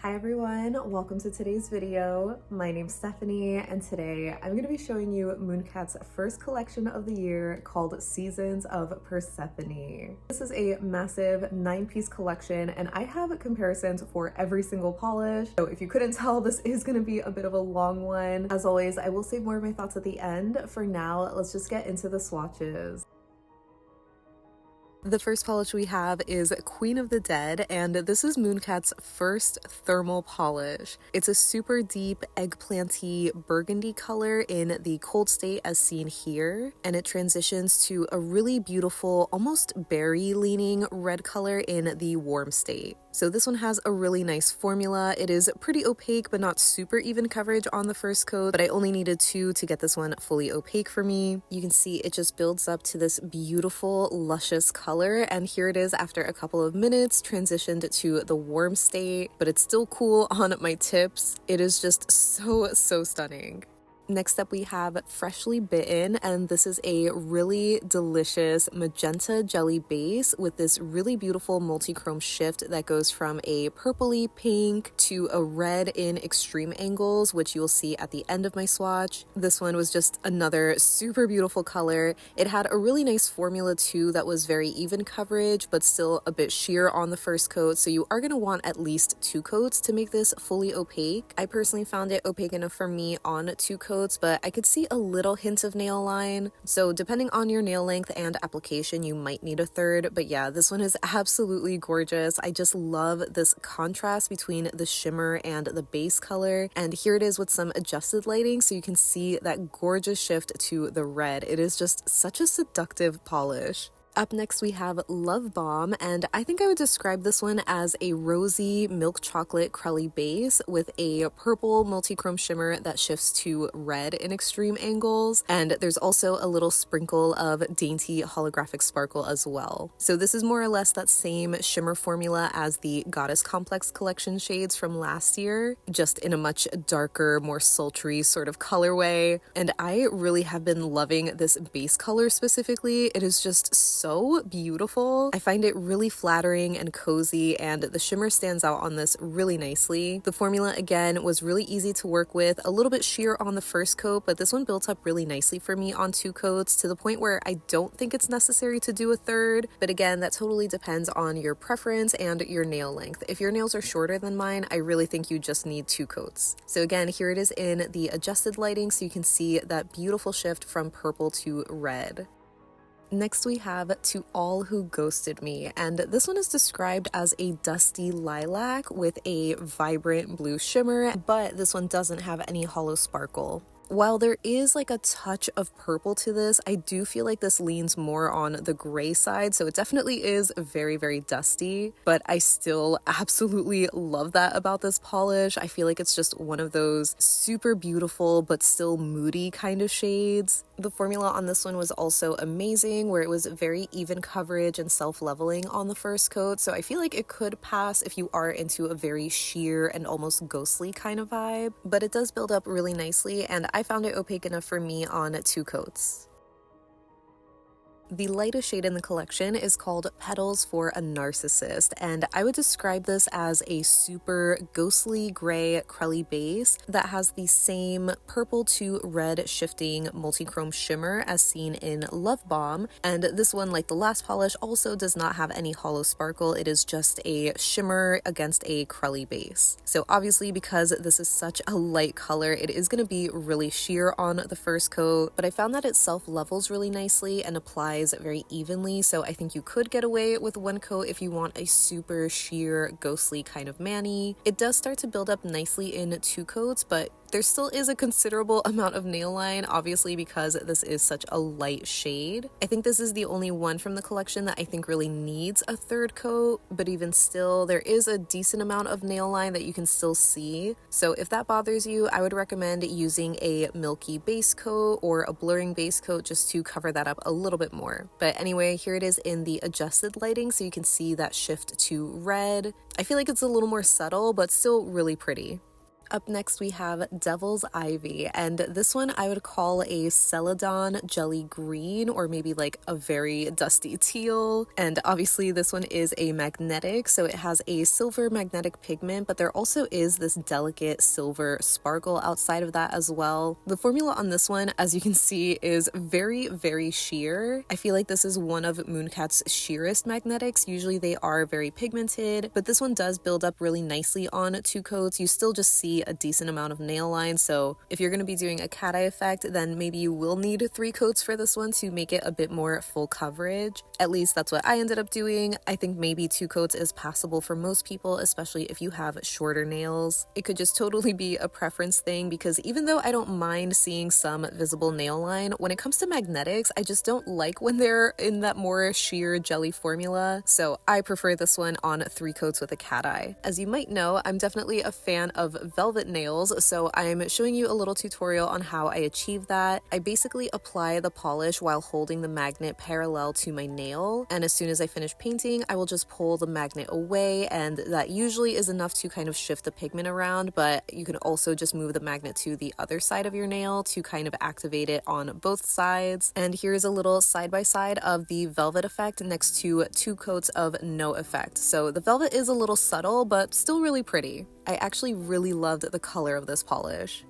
Hi everyone, welcome to today's video. My name's Stephanie and today I'm going to be showing you Mooncat's first collection of the year called Seasons of Persephone. This is a massive 9-piece collection and I have comparisons for every single polish. So if you couldn't tell, this is going to be a bit of a long one. As always, I will save more of my thoughts at the end. For now, let's just get into the swatches. The first polish we have is Queen of the Dead, and this is Mooncat's first thermal polish. It's a super deep eggplanty burgundy color in the cold state as seen here, and it transitions to a really beautiful, almost berry-leaning red color in the warm state. So this one has a really nice formula. It is pretty opaque, but not super even coverage on the first coat, but I only needed 2 to get this one fully opaque for me. You can see it just builds up to this beautiful, luscious color, and here it is after a couple of minutes, transitioned to the warm state, but it's still cool on my tips. It is just so stunning. Next up we have Freshly Bitten, and this is a really delicious magenta jelly base with this really beautiful multi-chrome shift that goes from a purpley pink to a red in extreme angles, which you'll see at the end of my swatch. This one was just another super beautiful color. It had a really nice formula too that was very even coverage but still a bit sheer on the first coat, so you are going to want at least 2 coats to make this fully opaque. I personally found it opaque enough for me on 2 coats, but I could see a little hint of nail line, so depending on your nail length and application you might need a 3rd. But yeah, this one is absolutely gorgeous. I just love this contrast between the shimmer and the base color, and here it is with some adjusted lighting so you can see that gorgeous shift to the red. It is just such a seductive polish. Up next we have Lovebomb, and I think I would describe this one as a rosy milk chocolate crelly base with a purple multi-chrome shimmer that shifts to red in extreme angles, and there's also a little sprinkle of dainty holographic sparkle as well. So this is more or less that same shimmer formula as the Goddess Complex collection shades from last year, just in a much darker, more sultry sort of colorway, and I really have been loving this base color specifically. It is just so beautiful. I find it really flattering and cozy, and the shimmer stands out on this really nicely. The formula again was really easy to work with, a little bit sheer on the first coat, but this one built up really nicely for me on 2 coats to the point where I don't think it's necessary to do a 3rd, but again, that totally depends on your preference and your nail length. If your nails are shorter than mine, I really think you just need 2 coats. So again, here it is in the adjusted lighting so you can see that beautiful shift from purple to red. Next we have To All Who Ghosted Me, and this one is described as a dusty lilac with a vibrant blue shimmer, but this one doesn't have any hollow sparkle. While there is like a touch of purple to this, I do feel like this leans more on the gray side, so it definitely is very dusty, but I still absolutely love that about this polish. I feel like it's just one of those super beautiful but still moody kind of shades. The formula on this one was also amazing, where it was very even coverage and self-leveling on the first coat, so I feel like it could pass if you are into a very sheer and almost ghostly kind of vibe, but it does build up really nicely, and I found it opaque enough for me on 2 coats. The lightest shade in the collection is called Petals for a Narcissist, and I would describe this as a super ghostly gray crelly base that has the same purple to red shifting multi-chrome shimmer as seen in Lovebomb, and this one, like the last polish, also does not have any hollow sparkle. It is just a shimmer against a crelly base. So obviously, because this is such a light color, it is going to be really sheer on the first coat, but I found that it self-levels really nicely and applies very evenly, so I think you could get away with 1 coat if you want a super sheer ghostly kind of mani. It does start to build up nicely in 2 coats, but there still is a considerable amount of nail line, obviously because this is such a light shade. I think this is the only one from the collection that I think really needs a 3rd coat, but even still, there is a decent amount of nail line that you can still see. So if that bothers you, I would recommend using a milky base coat or a blurring base coat just to cover that up a little bit more. But anyway, here it is in the adjusted lighting so you can see that shift to red. I feel like it's a little more subtle, but still really pretty. Up next we have Devil's Ivy, and this one I would call a Celadon jelly green, or maybe like a very dusty teal. And obviously this one is a magnetic, so it has a silver magnetic pigment, but there also is this delicate silver sparkle outside of that as well. The formula on this one, as you can see, is very sheer. I feel like this is one of Mooncat's sheerest magnetics. Usually they are very pigmented, but this one does build up really nicely on 2 coats. You still just see a decent amount of nail line, so if you're going to be doing a cat eye effect, then maybe you will need 3 coats for this one to make it a bit more full coverage. At least that's what I ended up doing. I think maybe 2 coats is passable for most people, especially if you have shorter nails. It could just totally be a preference thing, because even though I don't mind seeing some visible nail line, when it comes to magnetics, I just don't like when they're in that more sheer jelly formula, so I prefer this one on 3 coats with a cat eye. As you might know, I'm definitely a fan of velvet nails, so I'm showing you a little tutorial on how I achieve that. I basically apply the polish while holding the magnet parallel to my nail, and as soon as I finish painting, I will just pull the magnet away, and that usually is enough to kind of shift the pigment around, but you can also just move the magnet to the other side of your nail to kind of activate it on both sides. And here's a little side-by-side of the velvet effect next to 2 coats of no effect. So the velvet is a little subtle, but still really pretty. I actually really loved the color of this polish.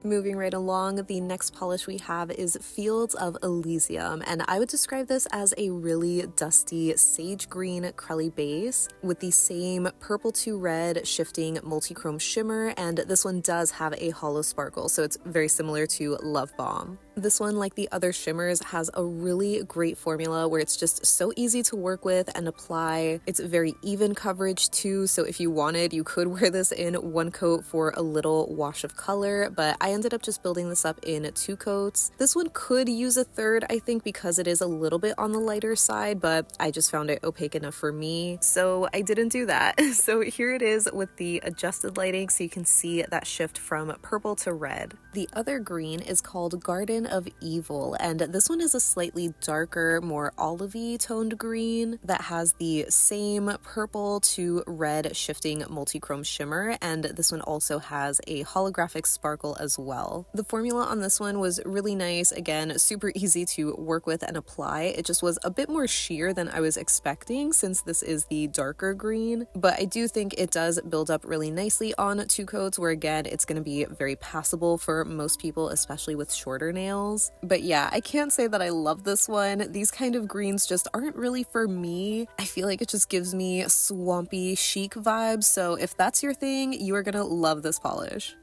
Moving right along, the next polish we have is Fields of Elysium, and I would describe this as a really dusty sage green crelly base with the same purple to red shifting multi-chrome shimmer, and this one does have a hollow sparkle, so it's very similar to Lovebomb. This one, like the other shimmers, has a really great formula where it's just so easy to work with and apply. It's very even coverage too, so if you wanted, you could wear this in 1 coat for a little wash of color, but I ended up just building this up in 2 coats. This one could use a 3rd, I think, because it is a little bit on the lighter side, but I just found it opaque enough for me, so I didn't do that. So here it is with the adjusted lighting, so you can see that shift from purple to red. The other green is called Garden of Evil, and this one is a slightly darker, more olivey toned green that has the same purple to red shifting multi-chrome shimmer, and this one also has a holographic sparkle as well. The formula on this one was really nice, again, super easy to work with and apply. It just was a bit more sheer than I was expecting since this is the darker green, but I do think it does build up really nicely on 2 coats where, again, it's going to be very passable for most people, especially with shorter nails. But yeah, I can't say that I love this one. These kind of greens just aren't really for me. I feel like it just gives me swampy chic vibes, so if that's your thing, you are gonna love this polish.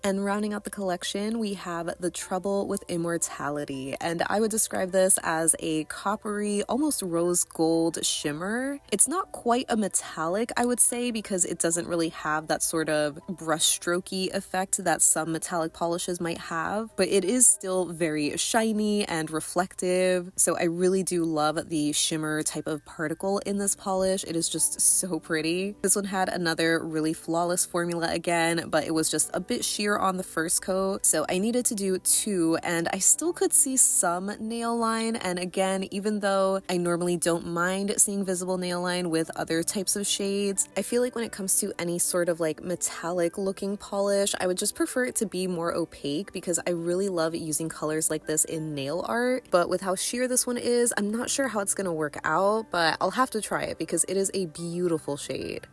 And rounding out the collection, we have The Trouble with Immortality, and I would describe this as a coppery, almost rose gold shimmer. It's not quite a metallic, I would say, because it doesn't really have that sort of brushstrokey effect that some metallic polishes might have, but it is still very shiny and reflective, so I really do love the shimmer type of particle in this polish. It is just so pretty. This one had another really flawless formula again, but it was just a bit sheer on the first coat, so I needed to do 2, and I still could see some nail line, and again, even though I normally don't mind seeing visible nail line with other types of shades, I feel like when it comes to any sort of like metallic looking polish, I would just prefer it to be more opaque because I really love using colors like this in nail art, but with how sheer this one is, I'm not sure how it's gonna work out, but I'll have to try it because it is a beautiful shade.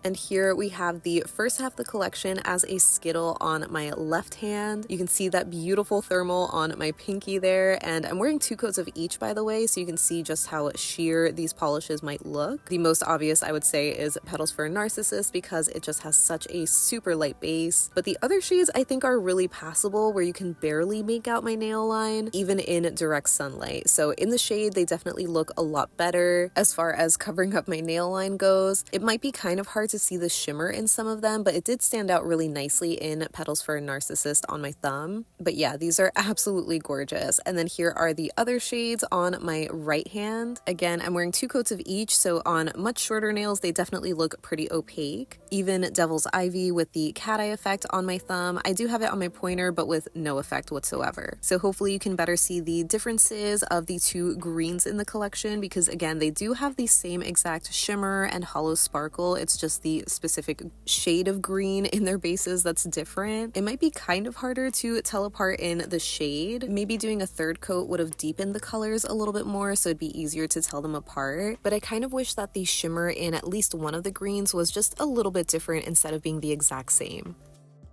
And here we have the first half of the collection as a Skittle on my left hand. You can see that beautiful thermal on my pinky there, and I'm wearing 2 coats of each, by the way, so you can see just how sheer these polishes might look. The most obvious, I would say, is Petals for Narcissist because it just has such a super light base, but the other shades I think are really passable where you can barely make out my nail line, even in direct sunlight. So in the shade, they definitely look a lot better. As far as covering up my nail line goes, it might be kind of hard to see the shimmer in some of them, but it did stand out really nicely in Petals for a Narcissist on my thumb. But yeah, these are absolutely gorgeous. And then here are the other shades on my right hand. Again, I'm wearing 2 coats of each, so on much shorter nails, they definitely look pretty opaque. Even Devil's Ivy with the cat eye effect on my thumb. I do have it on my pointer, but with no effect whatsoever. So hopefully you can better see the differences of the 2 greens in the collection because again, they do have the same exact shimmer and hollow sparkle. It's just the specific shade of green in their bases that's different. It might be kind of harder to tell apart in the shade. Maybe doing a third coat would have deepened the colors a little bit more, so it'd be easier to tell them apart. But I kind of wish that the shimmer in at least one of the greens was just a little bit different instead of being the exact same.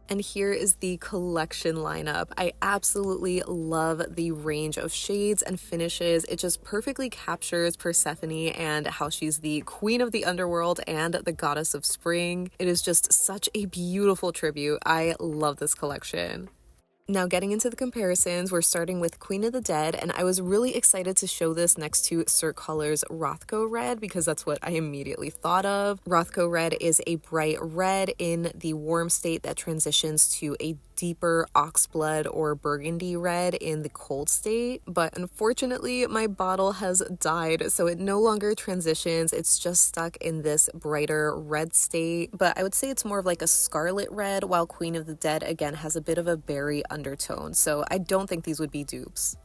And here is the collection lineup. I absolutely love the range of shades and finishes. It just perfectly captures Persephone and how she's the queen of the underworld and the goddess of spring. It is just such a beautiful tribute. I love this collection. Now getting into the comparisons, we're starting with Queen of the Dead, and I was really excited to show this next to Cirque Colors Rothko Red because that's what I immediately thought of. Rothko Red is a bright red in the warm state that transitions to a deeper oxblood or burgundy red in the cold state, but unfortunately my bottle has died, so it no longer transitions. It's just stuck in this brighter red state, but I would say it's more of like a scarlet red, while Queen of the Dead again has a bit of a berry undertone, so I don't think these would be dupes.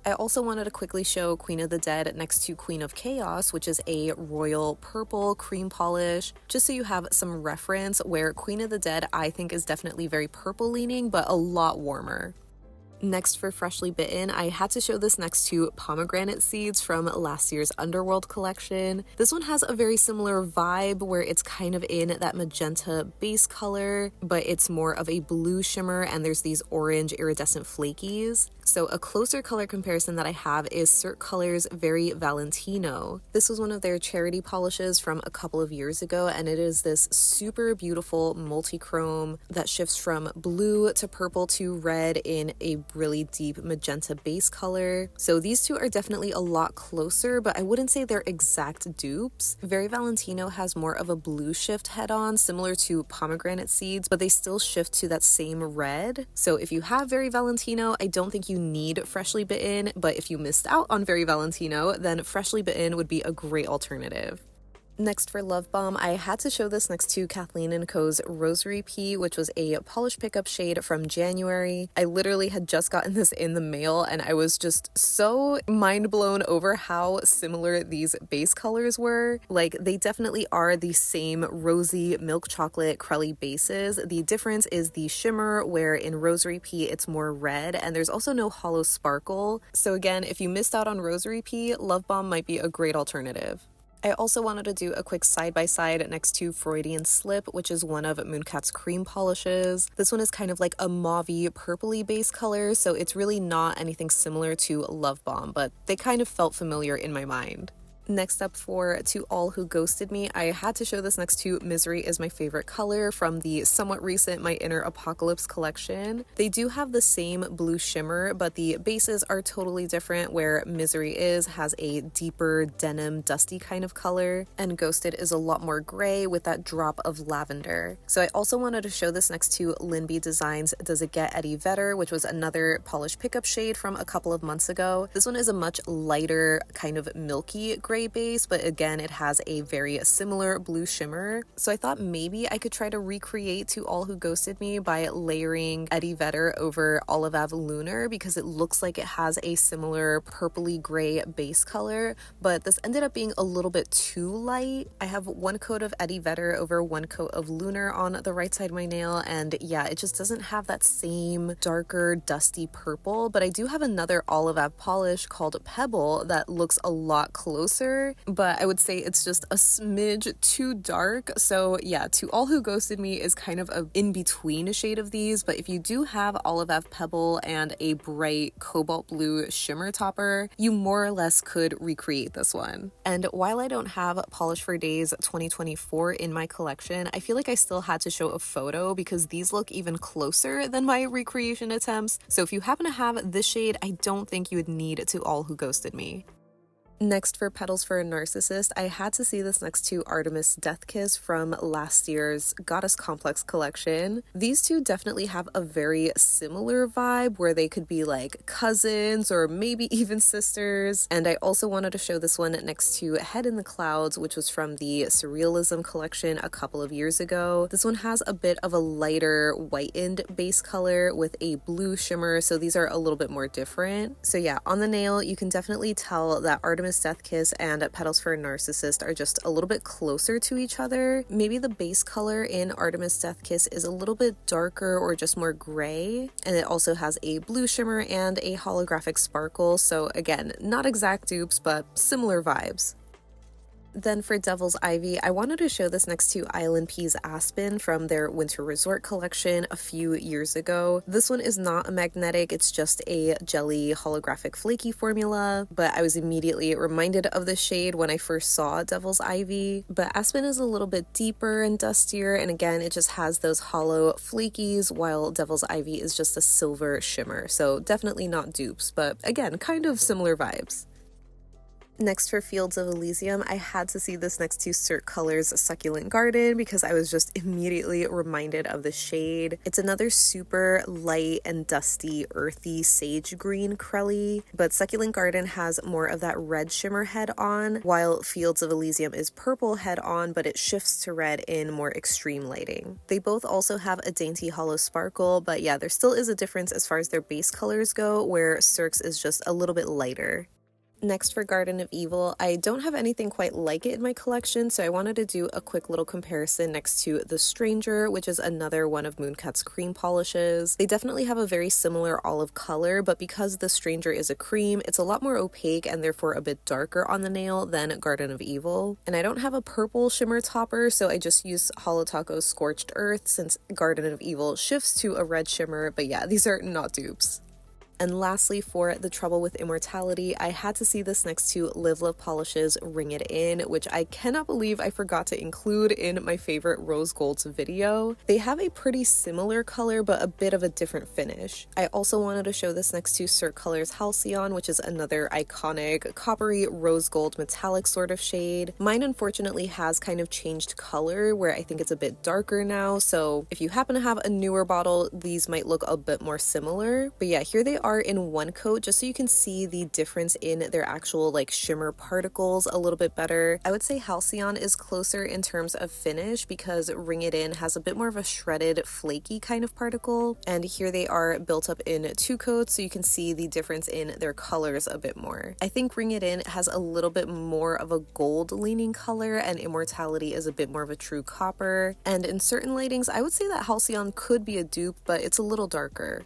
I also wanted to quickly show Queen of the Dead next to Queen of Chaos, which is a royal purple cream polish, just so you have some reference, where Queen of the Dead I think is definitely very purple leaning, but a lot warmer. Next, for Freshly Bitten, I had to show this next to Pomegranate Seeds from last year's Underworld collection. This one has a very similar vibe where it's kind of in that magenta base color, but it's more of a blue shimmer and there's these orange iridescent flakies. So a closer color comparison that I have is Cirque Colors Very Valentino. This was one of their charity polishes from a couple of years ago, and it is this super beautiful multi-chrome that shifts from blue to purple to red in a really deep magenta base color. So these two are definitely a lot closer, but I wouldn't say they're exact dupes. Very Valentino has more of a blue shift head-on, similar to Pomegranate Seeds, but they still shift to that same red. So if you have Very Valentino, I don't think you need Freshly Bitten, but if you missed out on Very Valentino, then Freshly Bitten would be a great alternative. Next, for Lovebomb, I had to show this next to Kathleen & Co.'s Rosary P, which was a polish pickup shade from January. I literally had just gotten this in the mail, and I was just so mind blown over how similar these base colors were. Like, they definitely are the same rosy milk chocolate crelly bases. The difference is the shimmer, where in Rosary P it's more red, and there's also no hollow sparkle. So again, if you missed out on Rosary P, Lovebomb might be a great alternative. I also wanted to do a quick side-by-side next to Freudian Slip, which is one of Mooncat's cream polishes. This one is kind of like a mauvey purpley base color, so it's really not anything similar to Lovebomb, but they kind of felt familiar in my mind. Next up, for To All Who Ghosted Me, I had to show this next to Misery Is My Favorite Color from the somewhat recent My Inner Apocalypse collection. They do have the same blue shimmer, but the bases are totally different, where Misery has a deeper denim dusty kind of color, and Ghosted is a lot more gray with that drop of lavender. So I also wanted to show this next to LynBDesigns Does It Get Eddie Vedder, which was another polish pickup shade from a couple of months ago. This one is a much lighter, kind of milky gray base, but again it has a very similar blue shimmer. So I thought maybe I could try to recreate To All Who Ghosted Me by layering Eddie Vedder over Olive Lunar, because it looks like it has a similar purpley gray base color, but this ended up being a little bit too light. I have one coat of Eddie Vedder over one coat of Lunar on the right side of my nail, and yeah, it just doesn't have that same darker dusty purple. But I do have another Olive polish called Pebble that looks a lot closer, but I would say it's just a smidge too dark. So yeah, To All Who Ghosted Me is kind of a in-between shade of these, but if you do have Olive Pebble and a bright cobalt blue shimmer topper, you more or less could recreate this one. And while I don't have Polish for Days 2024 in my collection, I feel like I still had to show a photo because these look even closer than my recreation attempts. So if you happen to have this shade, I don't think you would need To All Who Ghosted Me. Next, for Petals for a Narcissist, I had to see this next to Artemis Deathkiss from last year's Goddess Complex collection. These two definitely have a very similar vibe where they could be like cousins or maybe even sisters. And I also wanted to show this one next to Head in the Clouds, which was from the Surrealism collection a couple of years ago. This one has a bit of a lighter whitened base color with a blue shimmer, so these are a little bit more different. So yeah, on the nail, you can definitely tell that Artemis Artemis Deathkiss and Petals for Narcissist are just a little bit closer to each other. Maybe the base color in Artemis Deathkiss is a little bit darker or just more gray, and it also has a blue shimmer and a holographic sparkle, so again, not exact dupes, but similar vibes. Then for Devil's Ivy, I wanted to show this next to ILNP's Aspen from their Winter Resort collection a few years ago. This one is not a magnetic, it's just a jelly holographic flaky formula, but I was immediately reminded of the shade when I first saw Devil's Ivy. But Aspen is a little bit deeper and dustier, and again, it just has those hollow flakies, while Devil's Ivy is just a silver shimmer, so definitely not dupes, but again, kind of similar vibes. Next for Fields of Elysium, I had to see this next to Cirque Colors Succulent Garden because I was just immediately reminded of the shade. It's another super light and dusty, earthy sage green crelly, but Succulent Garden has more of that red shimmer head on, while Fields of Elysium is purple head on, but it shifts to red in more extreme lighting. They both also have a dainty hollow sparkle, but yeah, there still is a difference as far as their base colors go, where Cirque's is just a little bit lighter. Next for Garden of Evil, I don't have anything quite like it in my collection, so I wanted to do a quick little comparison next to The Stranger, which is another one of Mooncat's cream polishes. They definitely have a very similar olive color, but because The Stranger is a cream, it's a lot more opaque and therefore a bit darker on the nail than Garden of Evil. And I don't have a purple shimmer topper, so I just use Holo Taco Scorched Earth since Garden of Evil shifts to a red shimmer, but yeah, these are not dupes. And lastly, for The Trouble with Immortality, I had to see this next to Live Love Polish's Ring It In, which I cannot believe I forgot to include in my favorite rose golds video. They have a pretty similar color, but a bit of a different finish. I also wanted to show this next to Cirque Colors Halcyon, which is another iconic coppery rose gold metallic sort of shade. Mine unfortunately has kind of changed color, where I think it's a bit darker now, so if you happen to have a newer bottle, these might look a bit more similar. But yeah, here they are in one coat, just so you can see the difference in their actual like shimmer particles a little bit better. I would say Halcyon is closer in terms of finish because Ring It In has a bit more of a shredded flaky kind of particle, and here they are built up in two coats, so you can see the difference in their colors a bit more. I think Ring It In has a little bit more of a gold leaning color, and Immortality is a bit more of a true copper, and in certain lightings I would say that Halcyon could be a dupe, but it's a little darker.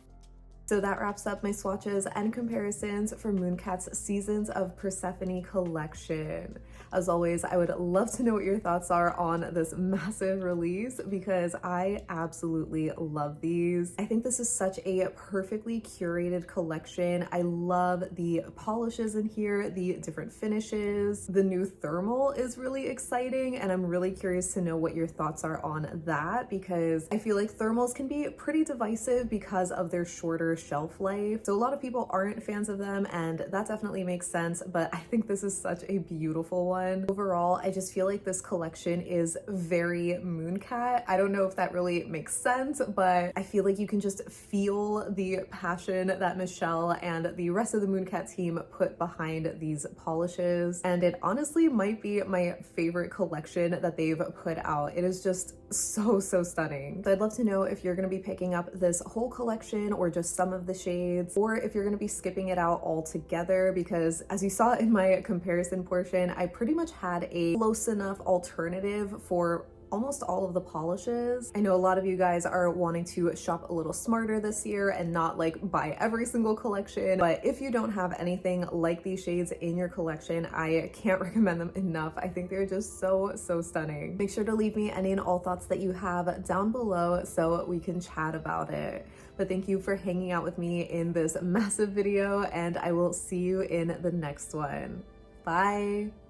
So that wraps up my swatches and comparisons for Mooncat's Seasons of Persephone collection. As always, I would love to know what your thoughts are on this massive release because I absolutely love these. I think this is such a perfectly curated collection. I love the polishes in here, the different finishes. The new thermal is really exciting, and I'm really curious to know what your thoughts are on that because I feel like thermals can be pretty divisive because of their shorter shelf life. So a lot of people aren't fans of them, and that definitely makes sense, but I think this is such a beautiful one. Overall, I just feel like this collection is very Mooncat. I don't know if that really makes sense, but I feel like you can just feel the passion that Michelle and the rest of the Mooncat team put behind these polishes, and it honestly might be my favorite collection that they've put out. It is just so stunning. So I'd love to know if you're going to be picking up this whole collection or just some of the shades, or if you're going to be skipping it out altogether, because as you saw in my comparison portion, I pretty much had a close enough alternative for almost all of the polishes. I know a lot of you guys are wanting to shop a little smarter this year and not like buy every single collection, but if you don't have anything like these shades in your collection, I can't recommend them enough. I think they're just so stunning. Make sure to leave me any and all thoughts that you have down below so we can chat about it. But thank you for hanging out with me in this massive video, and I will see you in the next one. Bye!